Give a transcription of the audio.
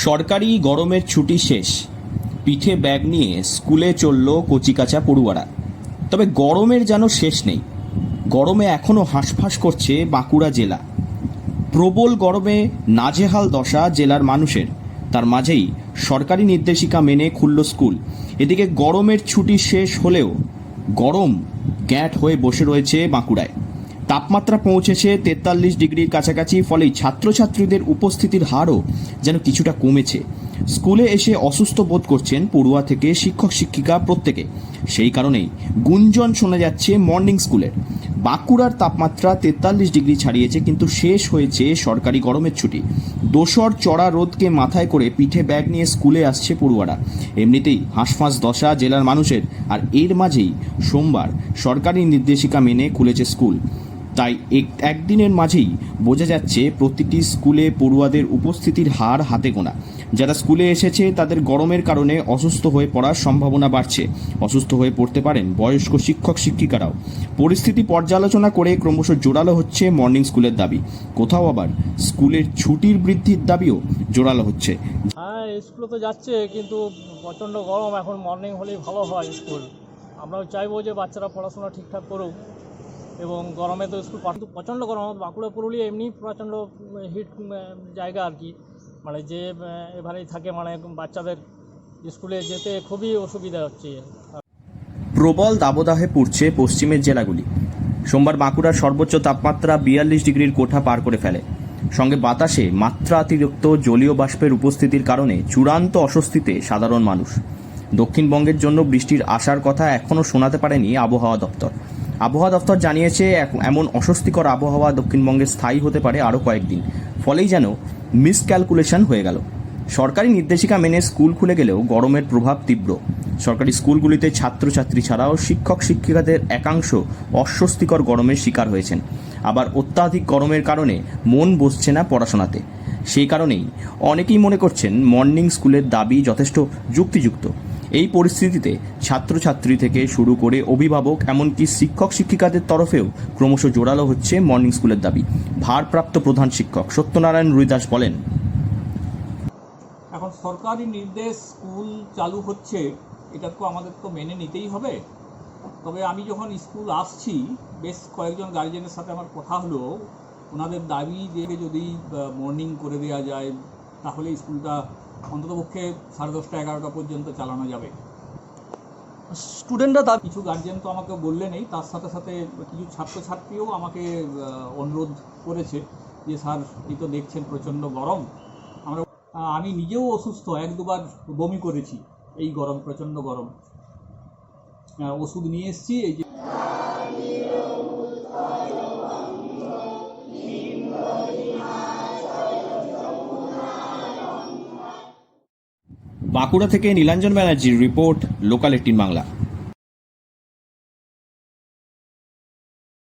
সরকারি গরমের ছুটি শেষ, পিঠে ব্যাগ নিয়ে স্কুলে চলল কচিকাঁচা পড়ুয়ারা। তবে গরমের যেন শেষ নেই। গরমে এখনও হাঁসফাঁস করছে বাঁকুড়া জেলা। প্রবল গরমে নাজেহাল দশা জেলার মানুষের। তার মাঝেই সরকারি নির্দেশিকা মেনে খুলল স্কুল। এদিকে গরমের ছুটি শেষ হলেও গরম গ্যাঁট হয়ে বসে রয়েছে বাঁকুড়ায়। তাপমাত্রা পৌঁছেছে 43 ডিগ্রির কাছাকাছি। ফলেই ছাত্রছাত্রীদের উপস্থিতির হারও যেন কিছুটা কমেছে। স্কুলে এসে অসুস্থ বোধ করছেন পড়ুয়া থেকে শিক্ষক শিক্ষিকা প্রত্যেকে। সেই কারণেই গুঞ্জন শোনা যাচ্ছে মর্নিং স্কুলের। বাঁকুড়ার তাপমাত্রা 43 ডিগ্রি ছাড়িয়েছে, কিন্তু শেষ হয়েছে সরকারি গরমের ছুটি। দোসর চড়া রোদকে মাথায় করে পিঠে ব্যাগ নিয়ে স্কুলে আসছে পড়ুয়ারা। এমনিতেই হাঁসফাঁস দশা জেলার মানুষের, আর এর মাঝেই সোমবার সরকারি নির্দেশিকা মেনে খুলেছে স্কুল। তাই একদিনের মাঝেই বোঝা যাচ্ছে প্রতিটি স্কুলে পড়ুয়াদের উপস্থিতির হার হাতে গোনা। যারা স্কুলে এসেছে তাদের গরমের কারণে অসুস্থ হয়ে পড়ার সম্ভাবনা বাড়ছে। অসুস্থ হয়ে পড়তে পারেন বয়স্ক শিক্ষক শিক্ষিকারাও। পরিস্থিতি পর্যালোচনা করে ক্রমশ জোরালো হচ্ছে মর্নিং স্কুলের দাবি। কোথাও আবার স্কুলের ছুটির বৃদ্ধির দাবিও জোরালো হচ্ছে। হ্যাঁ, স্কুলে তো যাচ্ছে, কিন্তু প্রচণ্ড গরম। এখন মর্নিং হলেই ভালো হয় স্কুল। আমরাও চাইবো যে বাচ্চারা পড়াশোনা ঠিকঠাক করুক, এবং গরমে তো স্কুল কিন্তু প্রচণ্ড গরম। বাঁকুড়া পুরুলিয়া এমনি প্রচণ্ড হিট জায়গা আর কি, মানে যে এবারেই থাকে, মানে বাচ্চাদের স্কুলে যেতে খুবই অসুবিধা হচ্ছে। প্রবল দাবদাহে পুড়ছে পশ্চিমের জেলাগুলি। সোমবার বাঁকুড়ার সর্বোচ্চ তাপমাত্রা 42 ডিগ্রির কোঠা পার করে ফেলে। সঙ্গে বাতাসে মাত্রাতিরিক্ত জলীয় বাষ্পের উপস্থিতির কারণে চূড়ান্ত অস্বস্তিতে সাধারণ মানুষ। দক্ষিণবঙ্গের জন্য বৃষ্টির আসার কথা এখনও শোনাতে পারেনি আবহাওয়া দপ্তর। আবহাওয়া দপ্তর জানিয়েছে এমন অস্বস্তিকর আবহাওয়া দক্ষিণবঙ্গে স্থায়ী হতে পারে আরও কয়েকদিন। ফলেই যেন মিসক্যালকুলেশন হয়ে গেল। সরকারি নির্দেশিকা মেনে স্কুল খুলে গেলেও গরমের প্রভাব তীব্র। সরকারি স্কুলগুলিতে ছাত্রছাত্রী ছাড়াও শিক্ষক শিক্ষিকাদের একাংশ অস্বস্তিকর গরমের শিকার হয়েছেন। আবার অত্যাধিক গরমের কারণে মন বসছে না পড়াশোনাতে। সেই কারণেই অনেকেই মনে করছেন মর্নিং স্কুলের দাবি যথেষ্ট যুক্তিযুক্ত। এই পরিস্থিতিতে ছাত্রছাত্রী থেকে শুরু করে অভিভাবক, এমনকি শিক্ষক শিক্ষিকাদের তরফেও ক্রমশ জোরালো হচ্ছে মর্নিং স্কুলের দাবি। ভারপ্রাপ্ত প্রধান শিক্ষক সত্যনারায়ণ রুইদাস বলেন, এখন সরকারি নির্দেশ, স্কুল চালু হচ্ছে, এটা তো আমাদের তো মেনে নিতেই হবে। তবে আমি যখন স্কুল আসছি, বেশ কয়েকজন গার্জেনের সাথে আমার কথা হলো। ওনাদের দাবি যে যদি মর্নিং করে দেওয়া যায় তাহলে স্কুলটা অন্ততপক্ষে 10:30 11টা পর্যন্ত চালানো যাবে। স্টুডেন্টরা কিছু গার্জেন তো আমাকে বললেন, এই তার সাথে সাথে কিছু ছাত্রছাত্রীও আমাকে অনুরোধ করেছে যে স্যার, এই তো দেখছেন প্রচণ্ড গরম। আমি নিজেও অসুস্থ, 1-2বার বমি করেছি এই গরম, প্রচণ্ড গরম। ওষুধ নিয়ে এসেছি। এই যে বাঁকুড়া থেকে নীলাঞ্জন ব্যানার্জির রিপোর্ট, লোকাল 18 বাংলা।